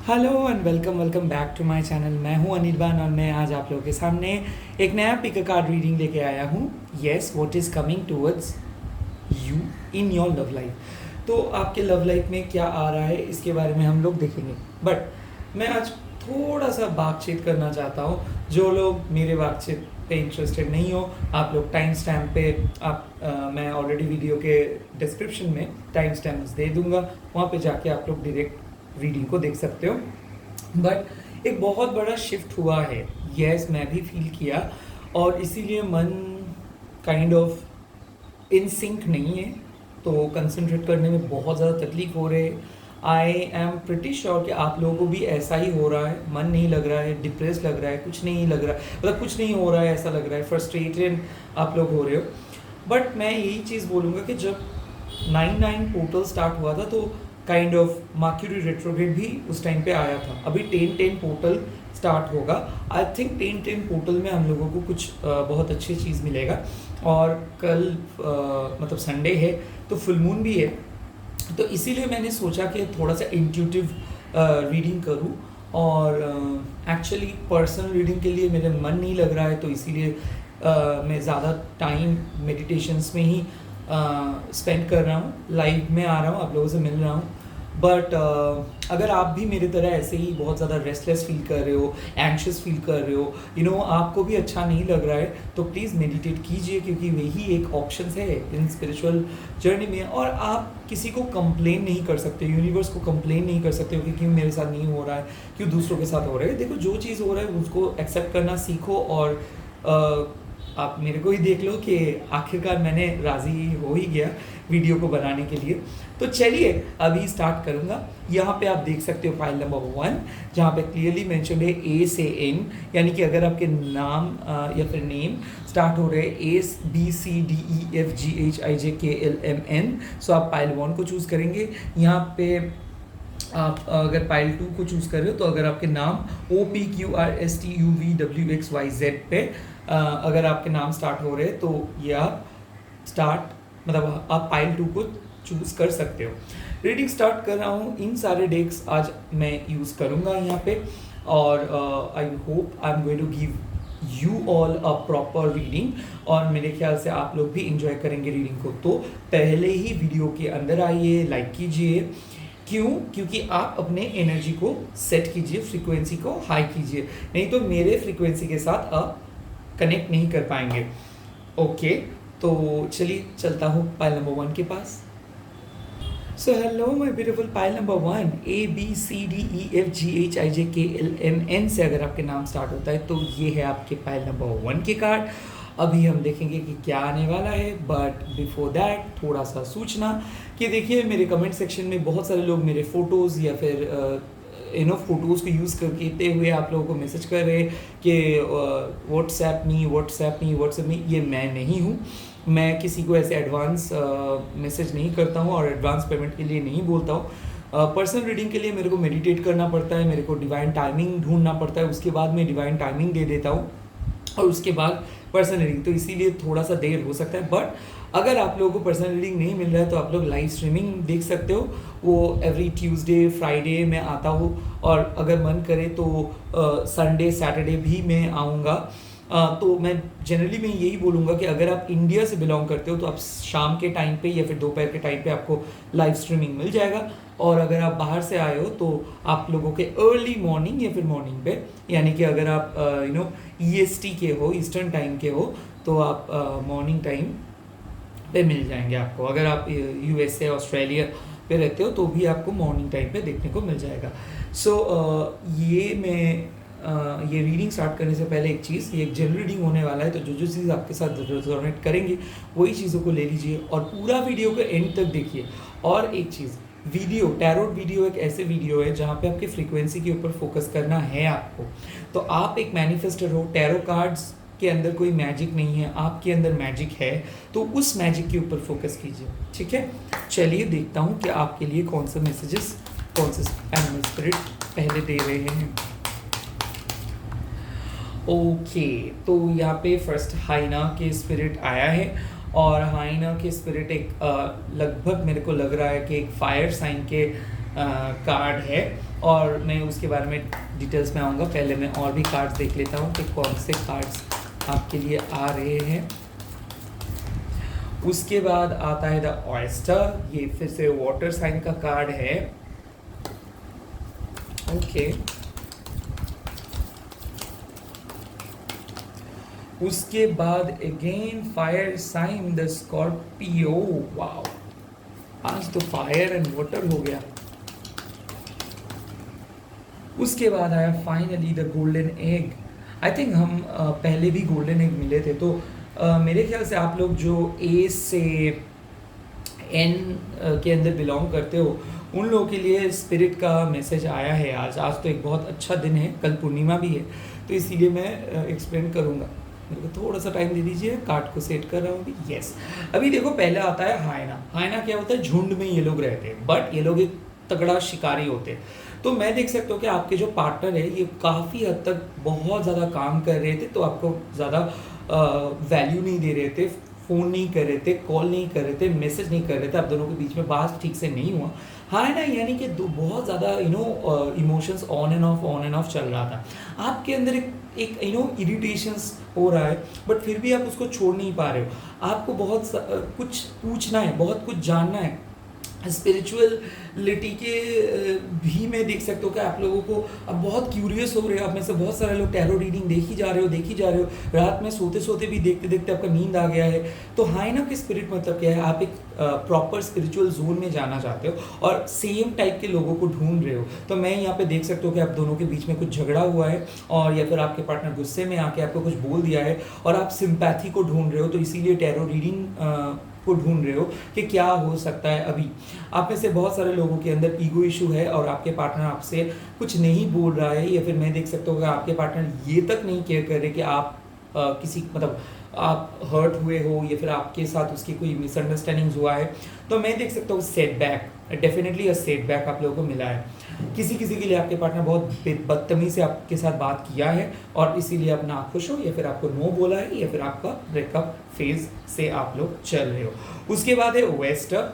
Hello and welcome welcome back to my channel. मैं हूं अनिर्बान और मैं आज आप लोगों के सामने एक नया पिक अ कार्ड रीडिंग लेके आया हूं। Yes, what is coming towards you in your love life. तो आपके लव लाइफ में क्या आ रहा है इसके बारे में हम लोग देखेंगे। बट मैं आज थोड़ा सा बातचीत करना चाहता हूँ। जो लोग मेरे बातचीत पे इंटरेस्टेड नहीं हो, आप लोग टाइम स्टैम्प पे मैं ऑलरेडी वीडियो के डिस्क्रिप्शन में टाइम स्टैम्प्स दे दूंगा, वहाँ पे जाके आप लोग डायरेक्ट रीडिंग को देख सकते हो। बट एक बहुत बड़ा शिफ्ट हुआ है, यस मैं भी फील किया, और इसीलिए मन काइंड ऑफ इन सिंक नहीं है, तो कंसंट्रेट करने में बहुत ज़्यादा तकलीफ हो रही है। आई एम प्रिटी श्योर कि आप लोगों को भी ऐसा ही हो रहा है। मन नहीं लग रहा है, डिप्रेस लग रहा है, कुछ नहीं लग रहा है, मतलब कुछ नहीं हो रहा है ऐसा लग रहा है, फ्रस्ट्रेटेड आप लोग हो रहे हो। बट मैं यही चीज़ बोलूँगा कि जब 9-9 पोर्टल स्टार्ट हुआ था तो काइंड ऑफ मर्क्यूरी रेट्रोग्रेड भी उस टाइम पे आया था। अभी 10-10 पोर्टल स्टार्ट होगा। आई थिंक 10-10 पोर्टल में हम लोगों को कुछ बहुत अच्छी चीज़ मिलेगा। और कल मतलब संडे है तो फुल मून भी है, तो इसीलिए मैंने सोचा कि थोड़ा सा इंट्यूटिव रीडिंग करूं। और एक्चुअली पर्सनल रीडिंग के लिए मेरे मन नहीं लग रहा है, तो इसीलिए मैं ज़्यादा टाइम मेडिटेशंस में ही स्पेंड कर रहा हूँ, लाइव में आ रहा हूँ, आप लोगों से मिल रहा हूँ। बट अगर आप भी मेरी तरह ऐसे ही बहुत ज़्यादा रेस्टलेस फील कर रहे हो, एंशियस फील कर रहे हो, आपको भी अच्छा नहीं लग रहा है, तो प्लीज़ मेडिटेट कीजिए, क्योंकि वही एक ऑप्शन है इन स्पिरिचुअल जर्नी में। और आप किसी को कंप्लेन नहीं कर सकते, यूनिवर्स को कंप्लेन नहीं कर सकते हो कि क्यों मेरे साथ नहीं हो रहा है, क्यों दूसरों के साथ हो रहा है। देखो, जो चीज़ हो रहा है उसको एक्सेप्ट करना सीखो। और आप मेरे को ही देख लो कि आखिरकार मैंने राज़ी हो ही गया वीडियो को बनाने के लिए। तो चलिए अभी स्टार्ट करूँगा। यहाँ पे आप देख सकते हो फाइल नंबर 1, जहाँ पे क्लियरली मेंशन है ए से एन, यानी कि अगर आपके नाम या फिर नेम स्टार्ट हो रहे A B C D E F G H I J K L M N, सो आप फाइल 1 को चूज़ करेंगे। यहाँ पे आप अगर पाइल 2 को चूज़ कर रहे हो, तो अगर आपके नाम O P Q R S T U V W X Y Z पे अगर आपके नाम स्टार्ट हो रहे हैं, तो ये आप स्टार्ट मतलब आप पाइल 2 को चूज़ कर सकते हो। रीडिंग स्टार्ट कर रहा हूँ। इन सारे डेक्स आज मैं यूज़ करूँगा यहाँ पे, और I hope I am going to give you all a proper reading, और मेरे ख्याल से आप लोग भी इंजॉय करेंगे रीडिंग को। तो पहले ही वीडियो के अंदर आइए, लाइक कीजिए। क्यों? क्योंकि आप अपने एनर्जी को सेट कीजिए, फ्रीक्वेंसी को हाई कीजिए, नहीं तो मेरे फ्रीक्वेंसी के साथ आप कनेक्ट नहीं कर पाएंगे। ओके, तो चलिए चलता हूँ पाइल नंबर 1 के पास। So hello my beautiful pile number 1, A B C D E F G H I J K L M N से अगर आपके नाम स्टार्ट होता है, तो ये है आपके पाइल नंबर 1 के कार्ड। अभी हम देखेंगे कि क्या आने वाला है। बट बिफोर दैट थोड़ा सा सूचना कि देखिए, मेरे कमेंट सेक्शन में बहुत सारे लोग मेरे फ़ोटोज़ या फिर फ़ोटोज़ को यूज़ करते हुए आप लोगों को मैसेज कर रहे कि व्हाट्सएप मी। ये मैं नहीं हूँ। मैं किसी को ऐसे एडवांस मैसेज नहीं करता हूँ और एडवांस पेमेंट के लिए नहीं बोलता हूँ। पर्सनल रीडिंग के लिए मेरे को मेडिटेट करना पड़ता है, मेरे को डिवाइन टाइमिंग ढूंढना पड़ता है, उसके बाद मैं डिवाइन टाइमिंग दे देता हूँ, और उसके बाद पर्सनल रीडिंग। तो इसीलिए थोड़ा सा देर हो सकता है। बट अगर आप लोगों को पर्सनल रीडिंग नहीं मिल रहा है, तो आप लोग लाइव स्ट्रीमिंग देख सकते हो। वो एवरी ट्यूसडे फ्राइडे में आता हूँ, और अगर मन करे तो संडे सैटरडे भी मैं आऊँगा। तो मैं जनरली मैं यही बोलूँगा कि अगर आप इंडिया से बिलोंग करते हो, तो आप शाम के टाइम पे या फिर दोपहर के टाइम पे आपको लाइव स्ट्रीमिंग मिल जाएगा। और अगर आप बाहर से आए हो, तो आप लोगों के अर्ली मॉर्निंग या फिर मॉर्निंग पे, यानी कि अगर आप EST के हो, ईस्टर्न टाइम के हो, तो आप मॉर्निंग टाइम पे मिल जाएंगे आपको। अगर आप USA ऑस्ट्रेलिया पे रहते हो, तो भी आपको मॉर्निंग टाइम पे देखने को मिल जाएगा। सो ये मैं ये रीडिंग स्टार्ट करने से पहले एक चीज़, ये एक जनरल रीडिंग होने वाला है, तो जो जो चीज़ आपके साथ रेजोनेट करेंगे वही चीज़ों को ले लीजिए, और पूरा वीडियो को एंड तक देखिए। और एक चीज़, वीडियो टैरोट वीडियो एक ऐसे वीडियो है जहाँ पे आपके फ्रीक्वेंसी के ऊपर फोकस करना है आपको। तो आप एक मैनिफेस्टर हो, टैरो कार्ड्स के अंदर कोई मैजिक नहीं है, आपके अंदर मैजिक है, तो उस मैजिक के ऊपर फोकस कीजिए। ठीक है, चलिए देखता हूँ कि आपके लिए कौन से मैसेजेस, कौन से एनिमल स्पिरिट पहले दे रहे हैं। ओके, तो यहाँ पे फर्स्ट हाइना के स्पिरिट आया है, और हाइना के स्पिरिट एक लगभग मेरे को लग रहा है कि एक फायर साइन के कार्ड है और मैं उसके बारे में डिटेल्स में आऊँगा। पहले मैं और भी कार्ड्स देख लेता हूँ कि कौन से कार्ड्स आपके लिए आ रहे हैं। उसके बाद आता है द ऑयस्टर, ये फिर से वाटर साइन का कार्ड है। ओके उसके बाद again fire sign the Scorpio. Wow, आज तो फायर एंड वाटर हो गया। उसके बाद आया finally the golden egg. I think हम पहले भी गोल्डन एग मिले थे, तो मेरे ख्याल से आप लोग जो ए से एन के अंदर बिलोंग करते हो उन लोगों के लिए स्पिरिट का मैसेज आया है आज। आज तो एक बहुत अच्छा दिन है, कल पूर्णिमा भी है, तो इसीलिए मैं एक्सप्लेन करूँगा। मेरे को थोड़ा सा टाइम दे दीजिए, कार्ड को सेट कर रहा हूँ अभी। यस, अभी देखो पहले आता है हायना। हायना क्या होता है, झुंड में ये लोग रहते हैं, बट ये लोग एक तगड़ा शिकारी होते हैं। तो मैं देख सकता हूँ कि आपके जो पार्टनर है ये काफ़ी हद तक बहुत ज़्यादा काम कर रहे थे, तो आपको ज़्यादा वैल्यू नहीं दे रहे थे, फ़ोन नहीं कर रहे थे, कॉल नहीं कर रहे थे, मैसेज नहीं कर रहे थे, आप दोनों के बीच में बात ठीक से नहीं हुआ। हाँ है ना, यानी कि बहुत ज़्यादा इमोशंस ऑन एंड ऑफ चल रहा था आपके अंदर। एक इरिटेशंस हो रहा है, बट फिर भी आप उसको छोड़ नहीं पा रहे हो। आपको बहुत कुछ पूछना है, बहुत कुछ जानना है। स्पिरिचुअलिटी के भी मैं देख सकता हूँ कि आप लोगों को अब बहुत क्यूरियस हो रहे हो। आप में से बहुत सारे लोग टैरो रीडिंग देखी जा रहे हो। रात में सोते सोते भी देखते देखते आपका नींद आ गया है। तो हाइना के स्पिरिट मतलब क्या है, आप एक प्रॉपर स्पिरिचुअल जोन में जाना चाहते हो और सेम टाइप के लोगों को ढूंढ रहे हो। तो मैं यहाँ पे देख सकता हूँ कि आप दोनों के बीच में कुछ झगड़ा हुआ है, और या फिर आपके पार्टनर गुस्से में आके आपको कुछ बोल दिया है और आप सिंपैथी को ढूंढ रहे हो। तो इसीलिए टैरो रीडिंग को ढूंढ रहे हो कि क्या हो सकता है। अभी आप में से बहुत सारे लोगों के अंदर ईगो इशू है और आपके पार्टनर आपसे कुछ नहीं बोल रहा है, या फिर मैं देख सकता हूँ कि आपके पार्टनर ये तक नहीं केयर कर रहे कि आप किसी मतलब आप हर्ट हुए हो या फिर आपके साथ उसकी कोई मिसअंडरस्टैंडिंग्स हुआ है। तो मैं देख सकता हूँ सेटबैक, डेफिनेटली अ सेटबैक आप लोगों को मिला है। किसी किसी के लिए आपके पार्टनर बहुत बदतमीजी से आपके साथ बात किया है और इसीलिए आप ना खुश हो, या फिर आपको नो बोला है, या फिर आपका ब्रेकअप फेज से आप लोग चल रहे हो। उसके बाद है वेस्टर,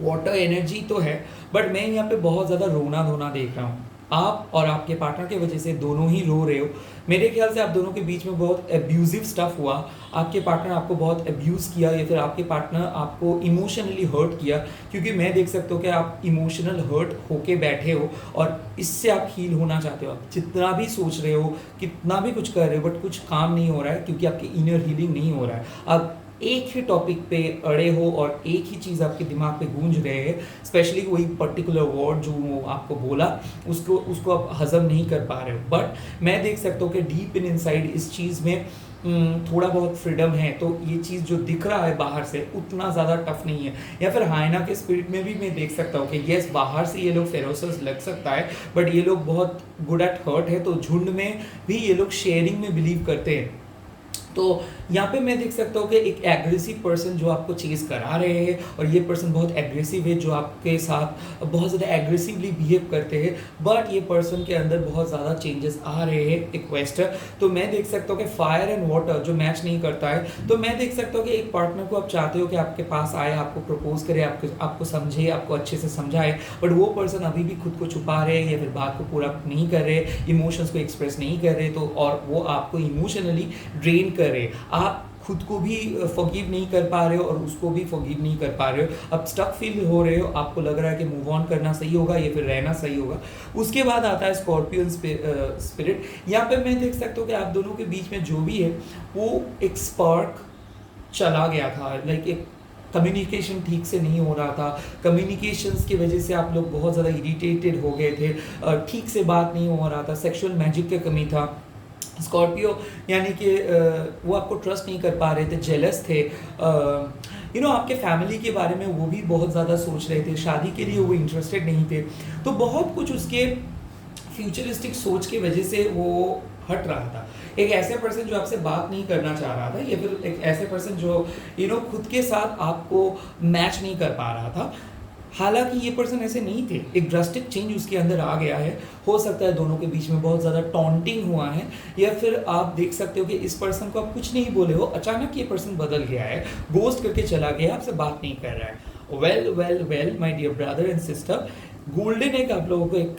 वाटर एनर्जी तो है, बट मैं यहाँ पे बहुत ज़्यादा रोना धोना देख रहा हूँ। आप और आपके पार्टनर की वजह से दोनों ही रो रहे हो। मेरे ख्याल से आप दोनों के बीच में बहुत एब्यूजिव स्टफ हुआ। आपके पार्टनर आपको बहुत एब्यूज़ किया, या फिर आपके पार्टनर आपको इमोशनली हर्ट किया, क्योंकि मैं देख सकता हूँ कि आप इमोशनल हर्ट होके बैठे हो और इससे आप हील होना चाहते हो। आप जितना भी सोच रहे हो, कितना भी कुछ कर रहे हो, बट कुछ काम नहीं हो रहा है, क्योंकि आपकी इनर हीलिंग नहीं हो रहा है। आप एक ही टॉपिक पे अड़े हो और एक ही चीज़ आपके दिमाग पे गूंज रहे हैं, स्पेशली वही पर्टिकुलर वर्ड जो आपको बोला उसको आप हजम नहीं कर पा रहे हो। बट मैं देख सकता हूँ कि डीप इन इनसाइड इस चीज़ में थोड़ा बहुत फ्रीडम है। तो ये चीज़ जो दिख रहा है बाहर से उतना ज़्यादा टफ नहीं है। या फिर हाइना के स्पिरिट में भी मैं देख सकता हूँ कि यस, बाहर से ये लोग फेरोसस लग सकता है, बट ये लोग बहुत गुड एट हर्ट है। तो झुंड में भी ये लोग शेयरिंग में बिलीव करते हैं। तो यहाँ पे मैं देख सकता हूँ कि एक एग्रेसिव पर्सन जो आपको चेज़ करा रहे हैं, और ये पर्सन बहुत एग्रेसिव है जो आपके साथ बहुत ज़्यादा एग्रेसिवली बिहेव करते हैं, बट ये पर्सन के अंदर बहुत ज़्यादा चेंजेस आ रहे हैं। एक वेस्टर, तो मैं देख सकता हूँ कि फायर एंड वाटर जो मैच नहीं करता है। तो मैं देख सकता हूँ कि एक पार्टनर को आप चाहते हो कि आपके पास आए, आपको प्रपोज करे, आपको समझे, आपको अच्छे से समझाए, बट वो पर्सन अभी भी खुद को छुपा रहे हैं या फिर बात को पूरा नहीं कर रहे, इमोशंस को एक्सप्रेस नहीं कर रहे। तो और वो आपको इमोशनली ड्रेन कर रहे, आप खुद को भी फॉरगिव नहीं कर पा रहे हो और उसको भी फॉरगिव नहीं कर पा रहे हो। अब स्टक फील हो रहे हो, आपको लग रहा है कि मूव ऑन करना सही होगा या फिर रहना सही होगा। उसके बाद आता है स्कॉर्पियन स्पिरिट। यहाँ पे मैं देख सकता हूँ कि आप दोनों के बीच में जो भी है वो एक स्पार्क चला गया था, लाइक एक कम्युनिकेशन ठीक से नहीं हो रहा था। कम्युनिकेशंस की वजह से आप लोग बहुत ज़्यादा इरिटेटेड हो गए थे, ठीक से बात नहीं हो रहा था, सेक्सुअल मैजिक की कमी था। स्कॉर्पियो यानी कि वो आपको ट्रस्ट नहीं कर पा रहे थे, जेलस थे, आपके फैमिली के बारे में वो भी बहुत ज़्यादा सोच रहे थे, शादी के लिए वो इंटरेस्टेड नहीं थे। तो बहुत कुछ उसके फ्यूचरिस्टिक सोच की वजह से वो हट रहा था। एक ऐसे पर्सन जो आपसे बात नहीं करना चाह रहा था, या फिर एक ऐसे पर्सन जो खुद के साथ आपको मैच नहीं कर पा रहा था। हालांकि ये पर्सन ऐसे नहीं थे, एक ड्रास्टिक चेंज उसके अंदर आ गया है। हो सकता है दोनों के बीच में बहुत ज़्यादा टॉन्टिंग हुआ है, या फिर आप देख सकते हो कि इस पर्सन को आप कुछ नहीं बोले हो, अचानक ये पर्सन बदल गया है, गोस्ट करके चला गया, आपसे बात नहीं कर रहा है। Well my dear brother and sister, golden एक आप लोगों को एक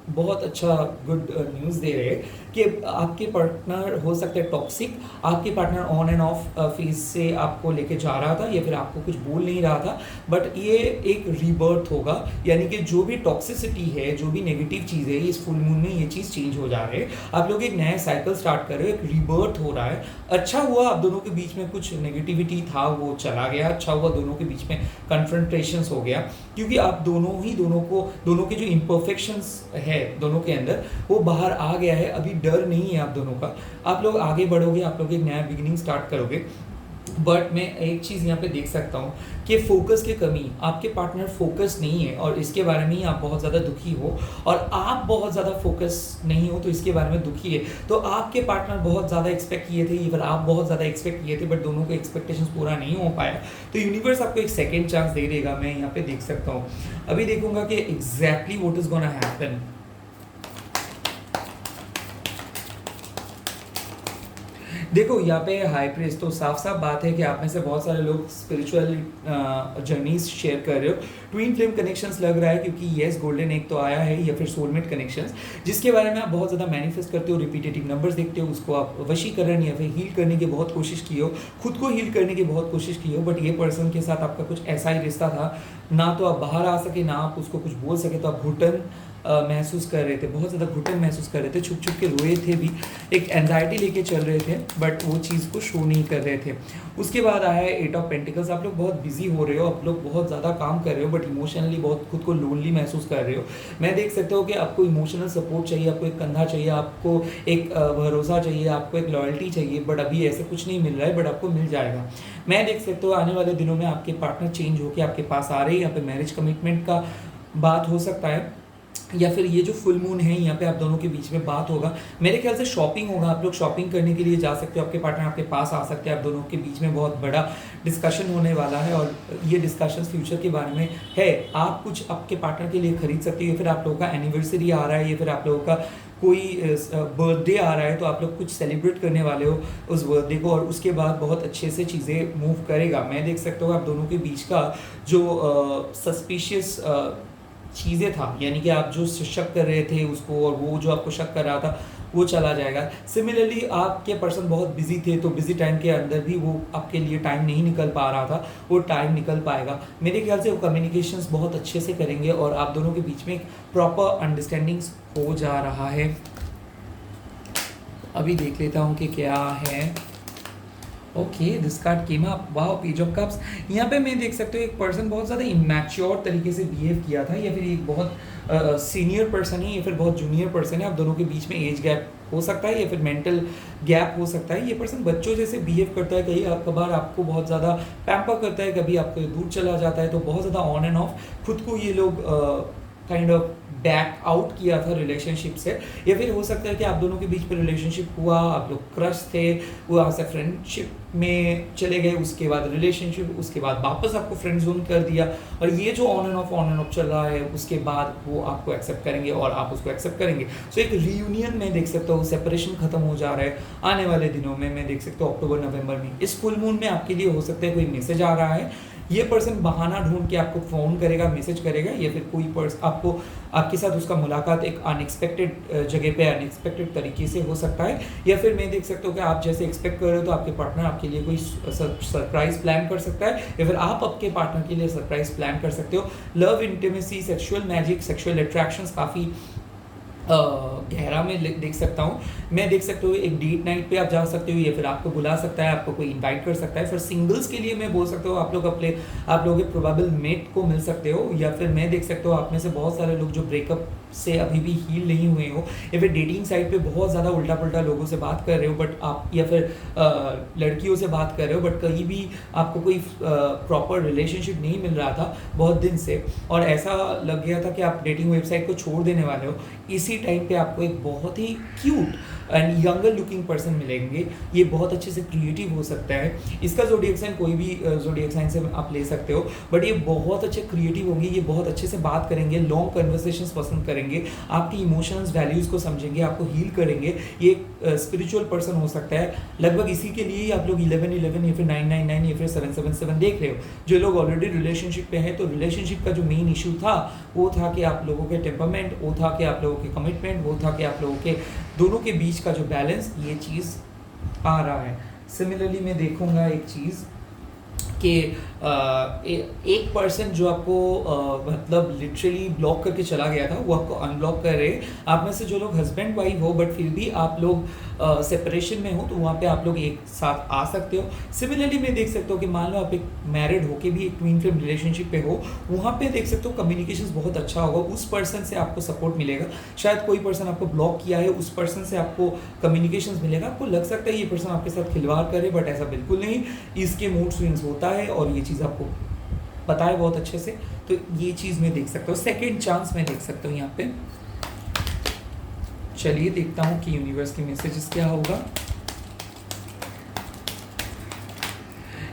बहुत अच्छा गुड न्यूज़ दे रहे हैं कि आपके पार्टनर हो सकता है टॉक्सिक, आपके partner on end of phase से आपको लेके जा रहा था या फिर आपको कुछ बोल नहीं रहा था, बट ये एक रीबर्थ होगा, यानी कि जो भी टॉक्सिसिटी है, जो भी नेगेटिव चीज़ है, इस फुल मून में ये चीज़ चेंज हो जा रही है। आप लोग एक नया साइकिल स्टार्ट कर रहे हो, एक रीबर्थ हो रहा है। अच्छा हुआ आप दोनों के बीच में कुछ नेगेटिविटी था वो चला गया, अच्छा हुआ दोनों के बीच में कन्फ्रंटेशंस हो गया, क्योंकि आप दोनों के जो इम्परफेक्शंस है दोनों के अंदर वो बाहर आ गया है। अभी डर नहीं है आप दोनों का, आप लोग आगे बढ़ोगे, आप लोग एक नया बिगिनिंग स्टार्ट करोगे। बट मैं एक चीज़ यहाँ पे देख सकता हूँ कि फोकस की कमी, आपके पार्टनर फोकस नहीं है और इसके बारे में ही आप बहुत ज़्यादा दुखी हो, और आप बहुत ज़्यादा फोकस नहीं हो तो इसके बारे में दुखी है। तो आपके पार्टनर बहुत ज़्यादा एक्सपेक्ट किए थे, इवन आप बहुत ज़्यादा एक्सपेक्ट किए थे, बट दोनों के एक्सपेक्टेशंस पूरा नहीं हो पाया। तो यूनिवर्स आपको एक सेकेंड चांस दे देगा, मैं यहाँ पे देख सकता हूँ। अभी देखूंगा कि exactly what is gonna happen. देखो यहाँ पे हाई प्रेस, तो साफ साफ बात है कि आप में से बहुत सारे लोग स्पिरिचुअल जर्नीज शेयर कर रहे हो। ट्विन फ्लेम कनेक्शंस लग रहा है, क्योंकि येस गोल्डन एक तो आया है, या फिर सोलमेट कनेक्शंस, जिसके बारे में आप बहुत ज़्यादा मैनिफेस्ट करते हो, रिपीटेटिव नंबर्स देखते हो, उसको आप वशीकरण या फिर हील करने की बहुत कोशिश की हो, खुद को हील करने की बहुत कोशिश की हो। बट ये पर्सन के साथ आपका कुछ ऐसा ही रिश्ता था, ना तो आप बाहर आ सके, ना आप उसको कुछ बोल सके, तो आप घुटन महसूस कर रहे थे, बहुत ज़्यादा घुटन महसूस कर रहे थे, छुप छुप के रोए थे भी, एक एंजाइटी लेके चल रहे थे, बट वो चीज़ को शो नहीं कर रहे थे। उसके बाद आया है 8 ऑफ पेंटिकल्स। आप लोग बहुत बिजी हो रहे हो, आप लोग बहुत ज़्यादा काम कर रहे हो, बट इमोशनली बहुत खुद को लोनली महसूस कर रहे हो। मैं देख सकता हूँ कि आपको इमोशनल सपोर्ट चाहिए, आपको एक कंधा चाहिए, आपको एक भरोसा चाहिए, आपको एक लॉयल्टी चाहिए, बट अभी ऐसे कुछ नहीं मिल रहा है, बट आपको मिल जाएगा। मैं देख सकता हूँ आने वाले दिनों में आपके पार्टनर चेंज होकर आपके पास आ रहे हैं, यहाँ पे मैरिज कमिटमेंट का बात हो सकता है, या फिर ये जो फुल मून है यहाँ पे आप दोनों के बीच में बात होगा। मेरे ख्याल से शॉपिंग होगा, आप लोग शॉपिंग करने के लिए जा सकते हो, आपके पार्टनर आपके पास आ सकते हैं, आप दोनों के बीच में बहुत बड़ा डिस्कशन होने वाला है, और ये डिस्कशन फ्यूचर के बारे में है। आप कुछ आपके पार्टनर के लिए खरीद सकते हो, या फिर आप लोगों का एनिवर्सरी आ रहा है, या फिर आप लोगों का कोई बर्थडे आ रहा है, तो आप लोग कुछ सेलिब्रेट करने वाले हो उस बर्थडे को, और उसके बाद बहुत अच्छे से चीज़ें मूव करेगा। मैं देख सकता हूँ आप दोनों के बीच का जो सस्पिशियस चीज़ें था, यानी कि आप जो शक कर रहे थे उसको, और वो जो आपको शक कर रहा था वो चला जाएगा। सिमिलरली आपके पर्सन बहुत बिजी थे, तो बिजी टाइम के अंदर भी वो आपके लिए टाइम नहीं निकल पा रहा था, वो टाइम निकल पाएगा। मेरे ख्याल से वो कम्युनिकेशंस बहुत अच्छे से करेंगे, और आप दोनों के बीच में एक प्रॉपर अंडरस्टैंडिंग्स हो जा रहा है। अभी देख लेता हूँ कि क्या है। Okay, this card came up, wow, page of cups. यहाँ पे मैं देख सकते हो एक पर्सन बहुत ज़्यादा इमैच्योर तरीके से बिहेव किया था, या फिर एक बहुत सीनियर पर्सन है, या फिर बहुत जूनियर पर्सन है। आप दोनों के बीच में एज गैप हो सकता है, या फिर मेंटल गैप हो सकता है। ये पर्सन बच्चों जैसे बिहेव करता है, कई बार आपको बहुत ज़्यादा पैम्पर करता है, कभी आपको दूर चला जाता है, तो बहुत ज़्यादा ऑन एंड ऑफ खुद को ये लोग काइंड ऑफ बैक आउट किया था रिलेशनशिप से। या फिर हो सकता है कि आप दोनों के बीच में रिलेशनशिप हुआ, आप लोग क्रश थे, वो वहाँ से फ्रेंडशिप में चले गए, उसके बाद रिलेशनशिप, उसके बाद वापस आपको फ्रेंड जोन कर दिया, और ये जो ऑन एंड ऑफ चल रहा है, उसके बाद वो आपको एक्सेप्ट करेंगे और आप उसको एक्सेप्ट करेंगे। सो एक रीयूनियन में देख सकता हूँ, सेपरेशन खत्म हो जा रहा है आने वाले दिनों में। मैं देख सकता हूँ अक्टूबर नवंबर में इस फुल मून में आपके लिए हो सकता है कोई मैसेज आ रहा है। ये पर्सन बहाना ढूंढ के आपको फ़ोन करेगा, मैसेज करेगा, या फिर कोई आपको आपके साथ उसका मुलाकात एक अनएक्सपेक्टेड जगह पे अनएक्सपेक्टेड तरीके से हो सकता है। या फिर मैं देख सकता हूँ कि आप जैसे एक्सपेक्ट कर रहे हो, तो आपके पार्टनर आपके लिए कोई सरप्राइज प्लान कर सकता है, या फिर आप आपके पार्टनर के लिए सरप्राइज प्लान कर सकते हो। Love, intimacy, sexual magic, sexual attractions काफ़ी गहरा में देख सकता हूँ। मैं देख सकता हूँ एक डेट नाइट पे आप जा सकते हो, या फिर आपको बुला सकता है, आपको कोई इनवाइट कर सकता है। फिर सिंगल्स के लिए मैं बोल सकता हूँ आप लोगों के प्रोबेबल मेट को मिल सकते हो। या फिर मैं देख सकता हूँ आप में से बहुत सारे लोग जो ब्रेकअप से अभी भी हील नहीं हुए हो, या फिर डेटिंग साइट पे बहुत ज़्यादा उल्टा पुल्टा लोगों से बात कर रहे हो, बट आप, या फिर लड़कियों से बात कर रहे हो, बट कहीं भी आपको कोई प्रॉपर रिलेशनशिप नहीं मिल रहा था बहुत दिन से, और ऐसा लग गया था कि आप डेटिंग वेबसाइट को छोड़ देने वाले हो। इसी इसी टाइम पे आपको एक बहुत ही cute and younger looking person मिलेंगे। ये बहुत अच्छे से क्रिएटिव हो सकता है। इसका ज़ोडिएक साइन कोई भी ज़ोडिएक साइन से आप ले सकते हो, बट ये बहुत अच्छे क्रिएटिव होंगे, ये बहुत अच्छे से बात करेंगे, लॉन्ग कन्वर्सेशंस पसंद करेंगे, आपकी इमोशंस वैल्यूज़ को समझेंगे, आपको हील करेंगे। ये एक स्पिरिचुअल पर्सन हो सकता है। लगभग इसी के लिए आप लोग 1111 या फिर 999 या फिर 777 देख रहे हो। जो लोग ऑलरेडी रिलेशनशिप पे हैं, तो रिलेशनशिप का जो मेन इशू था वो था कि आप लोगों के टेम्परमेंट, वो था कि आप लोगों के कमिटमेंट, वो था कि आप लोगों के दोनों के बीच का जो बैलेंस, ये चीज़ आ रहा है। सिमिलरली मैं देखूंगा एक चीज़ कि एक पर्सन जो आपको मतलब लिटरली ब्लॉक करके चला गया था, वो आपको अनब्लॉक कर रहे। आप में से जो लोग हस्बैंड वाइफ हो बट फिर भी आप लोग सेपरेशन में हो, तो वहाँ पे आप लोग एक साथ आ सकते हो। सिमिलरली मैं देख सकता हूँ कि मान लो आप एक मैरिड हो के भी एक ट्विन फ्लेम रिलेशनशिप पे हो, वहाँ पे देख सकते हो कम्युनिकेशन बहुत अच्छा होगा, उस पर्सन से आपको सपोर्ट मिलेगा। शायद कोई पर्सन आपको ब्लॉक किया है, उस पर्सन से आपको कम्युनिकेशन मिलेगा। आपको लग सकता है ये पर्सन आपके साथ खिलवाड़ करे, बट ऐसा बिल्कुल नहीं। इसके मूड स्विंग्स होता है और ये चीज़ आपको पता है बहुत अच्छे से, तो ये चीज़ मैं देख सकता हूँ। सेकेंड चांस मैं देख सकता हूँ यहाँ पे। चलिए देखता हूँ कि यूनिवर्स के मैसेजेस क्या होगा।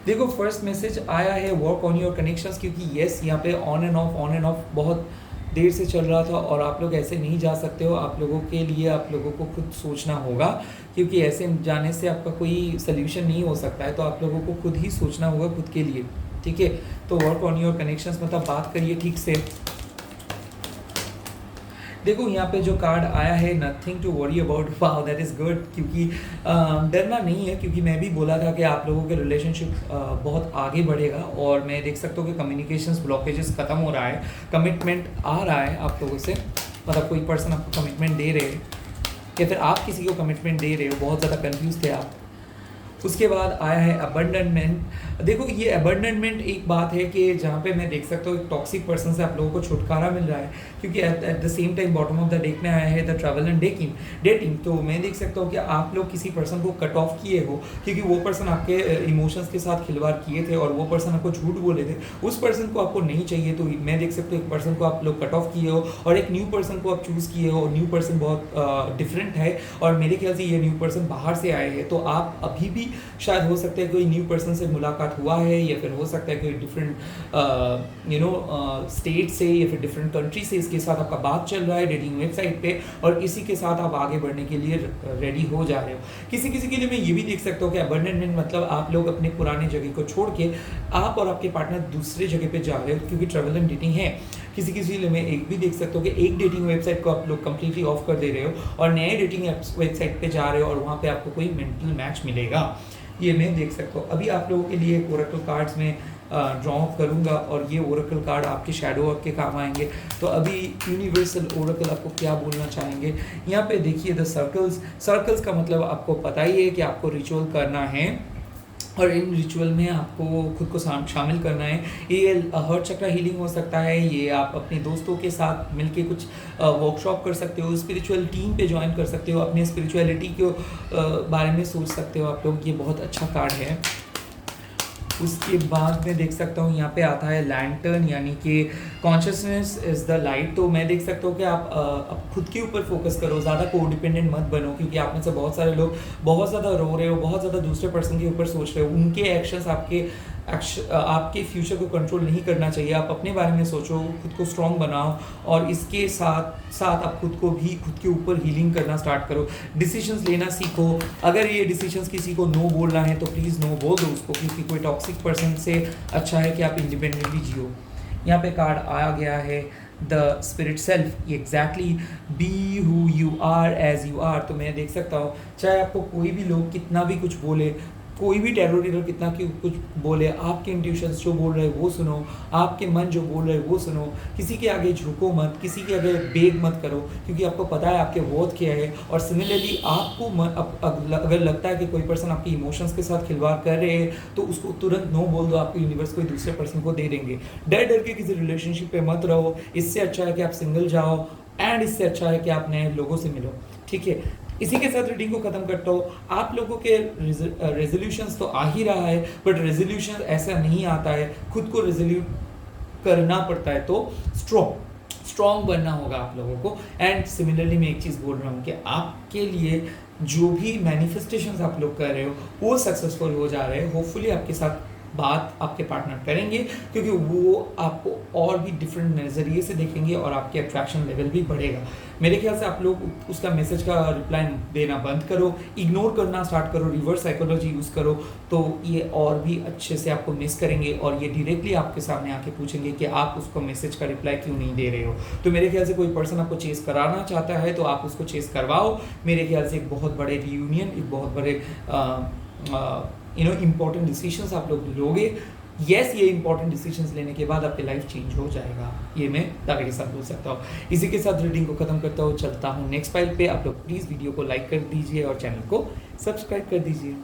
देखो फर्स्ट मैसेज आया है वर्क ऑन योर कनेक्शंस, क्योंकि यस यहाँ पे ऑन एंड ऑफ बहुत देर से चल रहा था और आप लोग ऐसे नहीं जा सकते हो। आप लोगों के लिए आप लोगों को खुद सोचना होगा, क्योंकि ऐसे जाने से आपका कोई सल्यूशन नहीं हो सकता है। तो आप लोगों को खुद ही सोचना होगा खुद के लिए, ठीक है। तो वर्क ऑन योर कनेक्शंस मतलब बात करिए ठीक से। देखो यहाँ पे जो कार्ड आया है nothing to worry about, wow that is good, क्योंकि डरना नहीं है, क्योंकि मैं भी बोला था कि आप लोगों के रिलेशनशिप बहुत आगे बढ़ेगा। और मैं देख सकता हूँ कि कम्युनिकेशंस ब्लॉकेजेस खत्म हो रहा है, कमिटमेंट आ रहा है आप लोगों से। मतलब कोई पर्सन आपको कमिटमेंट दे रहे हैं या फिर आप किसी को कमिटमेंट दे रहे हो। बहुत ज़्यादा कन्फ्यूज थे आप। उसके बाद आया है अबंडनमेंट। देखो ये अबंडनमेंट एक बात है कि जहाँ पे मैं देख सकता हूँ एक टॉक्सिक पर्सन से आप लोगों को छुटकारा मिल रहा है, क्योंकि at the same time bottom of the deck में आया है द ट्रैवल एंड डेटिंग। तो मैं देख सकता हूँ कि आप लोग किसी पर्सन को कट ऑफ किए हो, क्योंकि वो पर्सन आपके इमोशंस के साथ खिलवाड़ किए थे और वो पर्सन आपको झूठ बोले थे। उस पर्सन को आपको नहीं चाहिए, तो मैं देख सकता हूँ एक पर्सन को आप लोग कट ऑफ किए हो और एक न्यू पर्सन को आप चूज़ किए हो। न्यू पर्सन बहुत डिफरेंट है और मेरे ख्याल से ये न्यू पर्सन बाहर से आए हैं। तो आप अभी भी शायद हो सकता है कोई न्यू पर्सन से मुलाकात हुआ है, या फिर हो सकता है कोई डिफरेंट स्टेट से या फिर डिफरेंट कंट्री से इसके साथ आपका बात चल रहा है डेटिंग वेबसाइट पे, और इसी के साथ आप आगे बढ़ने के लिए रेडी हो जा रहे हो। किसी किसी के लिए मैं ये भी देख सकता हूँ कि अबंडनमेंट मतलब आप लोग अपने पुराने जगह को छोड़ के आप और आपके पार्टनर दूसरे जगह पे जा रहे हो, क्योंकि ट्रैवल एंड डेटिंग है। किसी किसी लिए मैं एक भी देख सकता हूँ कि एक डेटिंग वेबसाइट को आप लोग कम्प्लीटली ऑफ कर दे रहे हो और नए डेटिंग वेबसाइट पे जा रहे हो और वहाँ पे आपको कोई मेंटल मैच मिलेगा। ये मैं देख सकता हूँ। अभी आप लोगों के लिए ओरेकल कार्ड्स में ड्रॉ करूँगा और ये ओरेकल कार्ड आपके शैडो वर्क के काम आएंगे। तो अभी यूनिवर्सल ओरेकल आपको क्या बोलना चाहेंगे। यहाँ पे देखिए द सर्कल्स का मतलब आपको पता ही है कि आपको रिचुअल करना है और इन रिचुअल में आपको खुद को शामिल करना है। ये हर्ट चक्र हीलिंग हो सकता है, ये आप अपने दोस्तों के साथ मिलके कुछ वर्कशॉप कर सकते हो, स्पिरिचुअल टीम पे ज्वाइन कर सकते हो, अपने स्पिरिचुअलिटी के बारे में सोच सकते हो आप लोग। ये बहुत अच्छा कार्ड है। उसके बाद मैं देख सकता हूँ यहाँ पे आता है लैंटर्न, यानी कि कॉन्शियसनेस इज़ द लाइट। तो मैं देख सकता हूँ कि आप खुद के ऊपर फोकस करो, ज़्यादा कोडिपेंडेंट मत बनो, क्योंकि आप में से बहुत सारे लोग बहुत ज़्यादा रो रहे हो, बहुत ज़्यादा दूसरे पर्सन के ऊपर सोच रहे हो। उनके एक्शंस आपके फ्यूचर को कंट्रोल नहीं करना चाहिए। आप अपने बारे में सोचो, खुद को स्ट्रॉन्ग बनाओ और इसके साथ साथ आप खुद को भी खुद के ऊपर हीलिंग करना स्टार्ट करो। डिसीजंस लेना सीखो। अगर ये डिसीजंस किसी को नो बोलना है तो प्लीज़ नो बोल दो उसको, क्योंकि कोई टॉक्सिक पर्सन से अच्छा है कि आप इंडिपेंडेंटली जियो। यहाँ पे कार्ड आया गया है the spirit self, exactly be who you are as you are. तो मैं देख सकता हूँ चाहे आपको कोई भी लोग कितना भी कुछ बोले, कोई भी टेरर कितना कि कुछ बोले, आपके इंट्यूशंस जो बोल रहे हैं वो सुनो, आपके मन जो बोल रहे हैं वो सुनो। किसी के आगे झुको मत, किसी के आगे बेग मत करो, क्योंकि आपको पता है आपके वर्थ क्या है। और सिमिलरली आपको अगर लगता है कि कोई पर्सन आपके इमोशंस के साथ खिलवाड़ कर रहे हैं तो उसको तुरंत नो बोल दो, आपको यूनिवर्स कोई दूसरे पर्सन को दे देंगे। डर डर के किसी रिलेशनशिप पे मत रहो। इससे अच्छा है कि आप सिंगल जाओ एंड इससे अच्छा है कि आप नए लोगों से मिलो, ठीक है। इसी के साथ रीडिंग को खत्म करता हूँ। आप लोगों के रेजोल्यूशंस तो आ ही रहा है, बट रेजोल्यूशन ऐसा नहीं आता है, खुद को रेजोल्यूट करना पड़ता है। तो स्ट्रॉन्ग बनना होगा आप लोगों को। एंड सिमिलरली मैं एक चीज़ बोल रहा हूँ कि आपके लिए जो भी मैनिफेस्टेशंस आप लोग कर रहे हो वो सक्सेसफुल हो जा रहे हैं। होपफुली आपके साथ बात आपके पार्टनर करेंगे, क्योंकि वो आपको और भी डिफरेंट नज़रिए से देखेंगे और आपके अट्रैक्शन लेवल भी बढ़ेगा। मेरे ख्याल से आप लोग उसका मैसेज का रिप्लाई देना बंद करो, इग्नोर करना स्टार्ट करो, रिवर्स साइकोलॉजी यूज़ करो, तो ये और भी अच्छे से आपको मिस करेंगे और ये डायरेक्टली आपके सामने आके पूछेंगे कि आप उसको मैसेज का रिप्लाई क्यों नहीं दे रहे हो। तो मेरे ख्याल से कोई पर्सन आपको चेस कराना चाहता है तो आप उसको चेस करवाओ। मेरे ख्याल से एक बहुत बड़े रियूनियन, एक बहुत बड़े इंपॉर्टेंट डिसीजंस आप लोग लोगे। यस, ये इंपॉर्टेंट डिसीजंस लेने के बाद आपकी लाइफ चेंज हो जाएगा, ये मैं दावे के साथ बोल सकता हूँ। इसी के साथ रीडिंग को खत्म करता हूँ, चलता हूँ नेक्स्ट फाइल पे। आप लोग प्लीज़ वीडियो को लाइक कर दीजिए और चैनल को सब्सक्राइब कर दीजिए।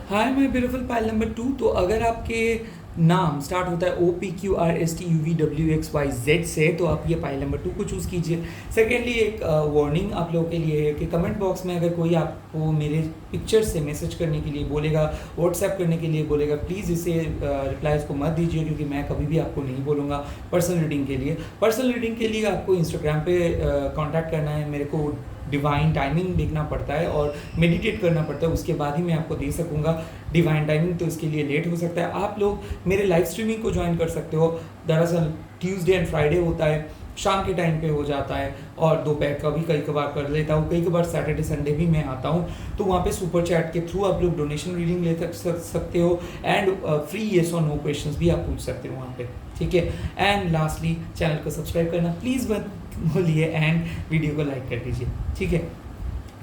Hi my beautiful pile number 2। तो अगर आपके नाम स्टार्ट होता है OPQRSTUVWXYZ से तो आप ये पाइल नंबर 2 को चूज़ कीजिए। सेकेंडली एक वार्निंग आप लोगों के लिए है कि कमेंट बॉक्स में अगर कोई आपको मेरे पिक्चर से मैसेज करने के लिए बोलेगा, व्हाट्सएप करने के लिए बोलेगा, प्लीज़ इसे रिप्लाईज को मत दीजिए, क्योंकि मैं कभी भी आपको नहीं बोलूँगा पर्सनल रीडिंग के लिए। पर्सनल रीडिंग के लिए आपको इंस्टाग्राम पे कॉन्टैक्ट करना है, मेरे को डिवाइन टाइमिंग देखना पड़ता है और मेडिटेट करना पड़ता है, उसके बाद ही मैं आपको दे सकूँगा डिवाइन टाइमिंग, तो इसके लिए लेट हो सकता है। आप लोग मेरे लाइव स्ट्रीमिंग को ज्वाइन कर सकते हो। दरअसल ट्यूसडे एंड फ्राइडे होता है, शाम के टाइम पे हो जाता है और दोपहर का भी कई कबार कर लेता हूँ, कई कबार सैटरडे संडे भी मैं आता हूँ। तो वहाँ पे सुपर चैट के थ्रू आप लोग डोनेशन रीडिंग ले सकते हो एंड फ्री येस और नो क्वेश्चंस भी आप पूछ सकते हो वहाँ पे, ठीक है। एंड लास्टली चैनल को सब्सक्राइब करना प्लीज़ मत भूलिए एंड वीडियो को लाइक कर दीजिए, ठीक है।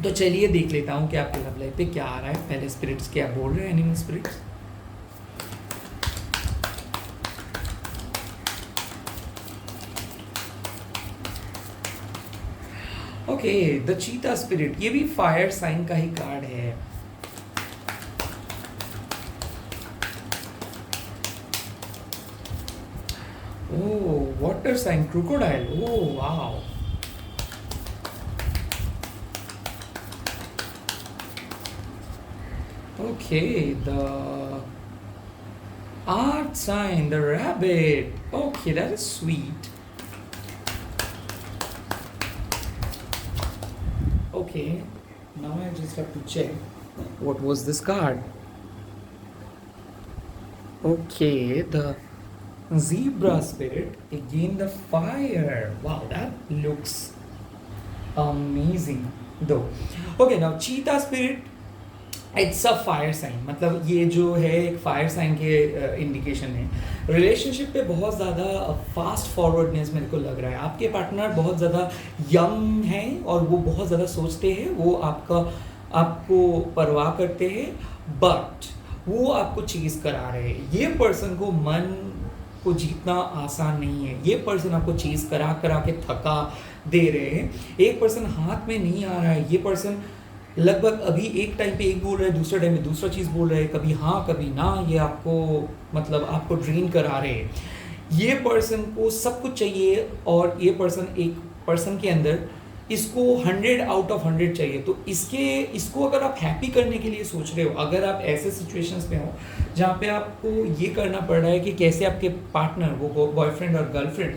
तो चलिए देख लेता हूँ कि आपके लव लाइफ पे क्या आ रहा है। पहले स्पिरिट्स क्या बोल रहे हैं, animal spirits. Okay, the cheetah spirit, ये भी फायर साइन का ही कार्ड है। Oh, water sign crocodile, oh wow. Okay, the art sign, the rabbit. Okay, that is sweet. Okay, now I just have to check what was this card. Okay, the zebra spirit, again the fire. Wow, that looks amazing though. Okay, now cheetah spirit, it's a fire sign, मतलब ये जो है एक fire sign के indication है। Relationship पे बहुत ज़्यादा फास्ट फॉरवर्डनेस मेरे को लग रहा है। आपके पार्टनर बहुत ज़्यादा यंग हैं और वो बहुत ज़्यादा सोचते हैं, वो आपको परवाह करते हैं, बट वो आपको चीज़ करा रहे हैं। ये पर्सन को मन को जीतना आसान नहीं है। ये पर्सन आपको चीज़ करा के थका दे रहे हैं। एक पर्सन हाथ में नहीं आ रहा है। ये पर्सन लगभग अभी एक टाइम पे एक बोल रहा है, दूसरे टाइम पे दूसरा चीज़ बोल रहा है, कभी हाँ कभी ना। ये आपको मतलब आपको ड्रेन करा रहे हैं। ये पर्सन को सब कुछ चाहिए और ये पर्सन एक पर्सन के अंदर इसको 100 आउट ऑफ 100 चाहिए। तो इसको अगर आप हैप्पी करने के लिए सोच रहे हो, अगर आप ऐसे सिचुएशंस में हो जहाँ पे आपको ये करना पड़ रहा है कि कैसे आपके पार्टनर, वो बॉयफ्रेंड और गर्लफ्रेंड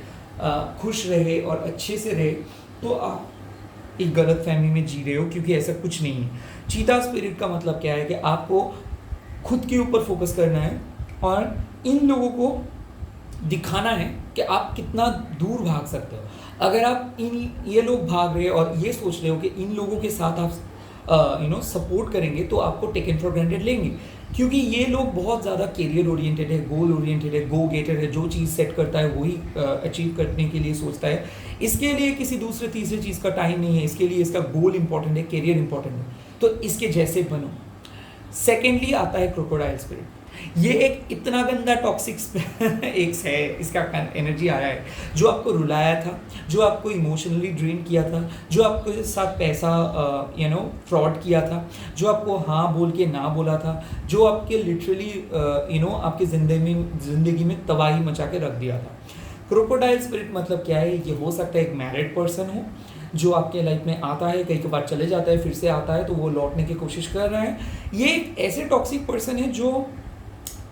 खुश रहे और अच्छे से रहे, तो आप एक गलत फहमी में जी रहे हो, क्योंकि ऐसा कुछ नहीं है। चीता स्पिरिट का मतलब क्या है कि आपको खुद के ऊपर फोकस करना है और इन लोगों को दिखाना है कि आप कितना दूर भाग सकते हो। अगर आप ये लोग भाग रहे हो और ये सोच रहे हो कि इन लोगों के साथ आप सपोर्ट करेंगे तो आपको टेकन फॉर ग्रांटेड लेंगे, क्योंकि ये लोग बहुत ज़्यादा करियर ओरिएंटेड है, गोल ओरिएंटेड है, गो गेटर है। जो चीज़ सेट करता है वही अचीव करने के लिए सोचता है। इसके लिए किसी दूसरे तीसरे चीज़ का टाइम नहीं है। इसके लिए इसका गोल इंपॉर्टेंट है, करियर इंपॉर्टेंट है, तो इसके जैसे बनो। सेकेंडली आता है क्रोकोडाइल स्पिरिट। ये एक इतना गंदा टॉक्सिक एक है, इसका एनर्जी आ रहा है, जो आपको रुलाया था, जो आपको इमोशनली ड्रेन किया था, जो आपके साथ पैसा फ्रॉड किया था, जो आपको हाँ बोल के ना बोला था, जो आपके लिटरली आपकी ज़िंदगी में तबाही मचा के रख दिया था। क्रोकोडाइल स्पिरिट मतलब क्या है? ये हो सकता है एक मैरिड पर्सन हो जो आपके लाइफ में आता है, कई बार चले जाता है, फिर से आता है, तो वो लौटने की कोशिश कर रहा है। ये एक ऐसे टॉक्सिक पर्सन है जो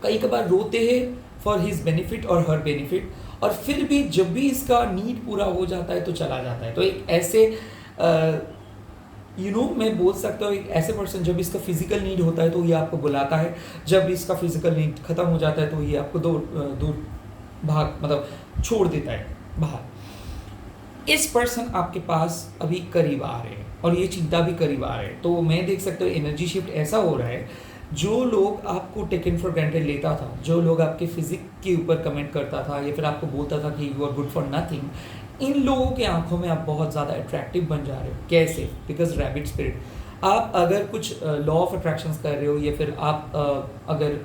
कई बार रोते हैं फॉर हिज बेनिफिट और हर बेनिफिट, और फिर भी जब भी इसका नीड पूरा हो जाता है तो चला जाता है। तो एक ऐसे मैं बोल सकता हूँ एक ऐसे पर्सन जब इसका फिजिकल नीड होता है तो ये आपको बुलाता है, जब इसका फिजिकल नीड खत्म हो जाता है तो ये आपको दूर भाग मतलब छोड़ देता है बाहर। इस पर्सन आपके पास अभी करीब आ रहे हैं और ये चिंता भी करीब आ रहे हैं। तो मैं देख सकता हूँ एनर्जी शिफ्ट ऐसा हो रहा है, जो लोग आपको टेकन फॉर ग्रांटेड लेता था, जो लोग आपके फिजिक के ऊपर कमेंट करता था या फिर आपको बोलता था कि you are good for nothing, इन लोगों के आंखों में आप बहुत ज़्यादा अट्रैक्टिव बन जा रहे हो। कैसे? Because rabbit spirit. आप अगर कुछ लॉ ऑफ अट्रैक्शंस कर रहे हो या फिर आप अगर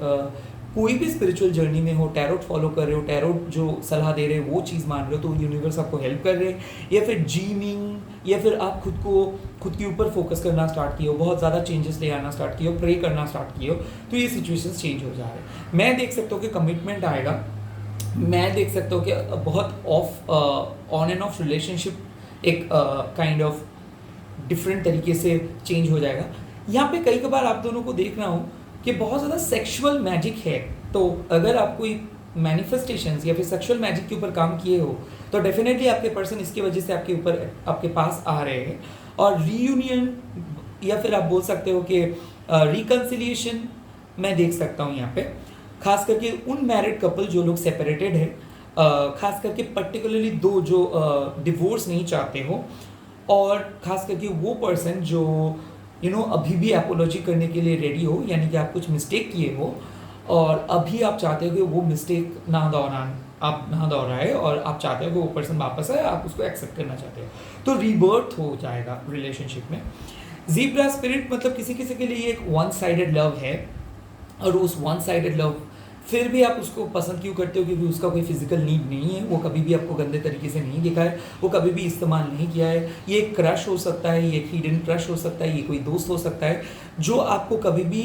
कोई भी स्पिरिचुअल जर्नी में हो, टैरोट फॉलो कर रहे हो, टैरोट जो सलाह दे रहे हैं वो चीज़ मान रहे हो, तो यूनिवर्स आपको हेल्प कर रहे हैं, या फिर जीनिंग, या फिर आप खुद के ऊपर फोकस करना स्टार्ट किए हो, बहुत ज़्यादा चेंजेस ले आना स्टार्ट किए हो, प्रे करना स्टार्ट किए हो, तो ये सिचुएशंस चेंज हो जा रहे हैं। मैं देख सकता हूँ कि कमिटमेंट आएगा, मैं देख सकता हूँ कि बहुत ऑन एंड ऑफ रिलेशनशिप एक काइंड ऑफ डिफरेंट तरीके से चेंज हो जाएगा। यहाँ पे कई बार आप दोनों को देख रहा हूँ कि बहुत ज़्यादा सेक्सुअल मैजिक है। तो अगर आप कोई मैनिफेस्टेशंस या फिर सेक्सुअल मैजिक के ऊपर काम किए हो तो डेफिनेटली आपके पर्सन इसकी वजह से आपके पास आ रहे हैं। और रीयूनियन या फिर आप बोल सकते हो कि रिकन्सिलिएशन मैं देख सकता हूँ यहाँ पे, खास करके उन मैरिड कपल जो लोग सेपरेटेड है, खास करके पर्टिकुलरली दो जो डिवोर्स नहीं चाहते हो, और खास करके वो पर्सन जो अभी भी एपोलॉजी करने के लिए रेडी हो, यानी कि आप कुछ मिस्टेक किए हो और अभी आप चाहते हो कि वो मिस्टेक ना दोहराए और आप चाहते हो कि वो पर्सन वापस आए, आप उसको एक्सेप्ट करना चाहते हो, तो रीबर्थ हो जाएगा रिलेशनशिप में। ज़ीब्रा स्पिरिट मतलब किसी किसी के लिए एक वन साइडेड लव है, और उस वन साइडेड लव फिर भी आप उसको पसंद क्यों करते हो? क्योंकि उसका कोई फिजिकल नीड नहीं है, वो कभी भी आपको गंदे तरीके से नहीं दिखा है, वो कभी भी इस्तेमाल नहीं किया है। ये एक क्रश हो सकता है, ये एक हिडन क्रश हो सकता है, ये कोई दोस्त हो सकता है जो आपको कभी भी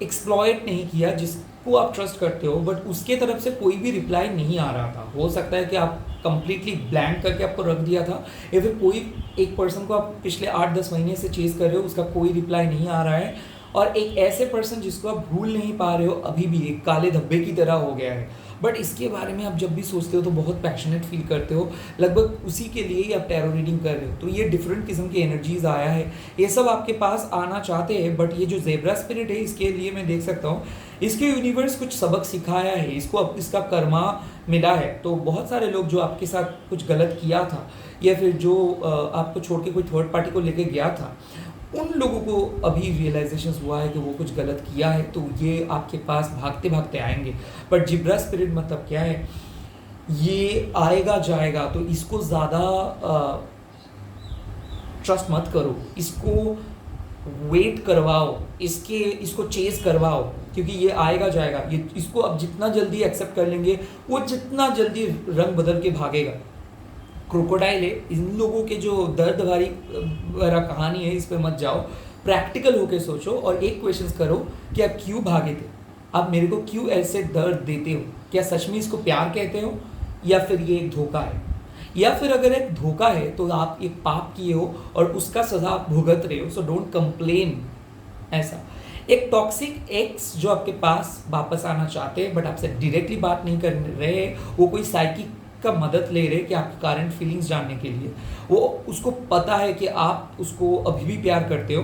एक्सप्लॉयट नहीं किया, जिसको आप ट्रस्ट करते हो, बट उसके तरफ से कोई भी रिप्लाई नहीं आ रहा था। हो सकता है कि आप कंप्लीटली ब्लैंक करके आपको रख दिया था, या फिर कोई एक पर्सन को आप पिछले 8-10 महीने से चेज कर रहे हो, उसका कोई रिप्लाई नहीं आ रहा है, और एक ऐसे पर्सन जिसको आप भूल नहीं पा रहे हो, अभी भी एक काले धब्बे की तरह हो गया है, बट इसके बारे में आप जब भी सोचते हो तो बहुत पैशनेट फील करते हो, लगभग उसी के लिए ही आप टैरो रीडिंग कर रहे हो। तो ये डिफरेंट किस्म की एनर्जीज आया है, ये सब आपके पास आना चाहते हैं, बट ये जो ज़ेब्रा स्पिरिट है इसके लिए मैं देख सकता हूँ इसके यूनिवर्स कुछ सबक सिखाया है, इसको अब इसका कर्मा मिला है। तो बहुत सारे लोग जो आपके साथ कुछ गलत किया था, या फिर जो आपको छोड़ के कोई थर्ड पार्टी को लेके गया था, उन लोगों को अभी रियलाइजेशन हुआ है कि वो कुछ गलत किया है, तो ये आपके पास भागते भागते आएंगे। बट जिब्रा स्पिरिट मतलब क्या है? ये आएगा जाएगा, तो इसको ज़्यादा ट्रस्ट मत करो, इसको वेट करवाओ, इसको चेज करवाओ, क्योंकि ये आएगा जाएगा। ये इसको अब जितना जल्दी एक्सेप्ट कर लेंगे, वो जितना जल्दी रंग बदल के भागेगा। क्रोकोडाइल है, इन लोगों के जो दर्द भरी कहानी है, इस पे मत जाओ, प्रैक्टिकल होके सोचो और एक क्वेश्चन करो कि आप क्यों भागे थे, आप मेरे को क्यों ऐसे दर्द देते हो? क्या सच में इसको प्यार कहते हो, या फिर ये एक धोखा है? या फिर अगर एक धोखा है तो आप एक पाप किए हो और उसका सजा आप भुगत रहे हो, सो डोंट कंप्लेन। ऐसा एक टॉक्सिक एक्स जो आपके पास वापस आना चाहते हैं बट आपसे डायरेक्टली बात नहीं कर रहे, वो कोई साइकिक का मदद ले रहे कि आपकी करंट फीलिंग्स जानने के लिए, वो उसको पता है कि आप उसको अभी भी प्यार करते हो,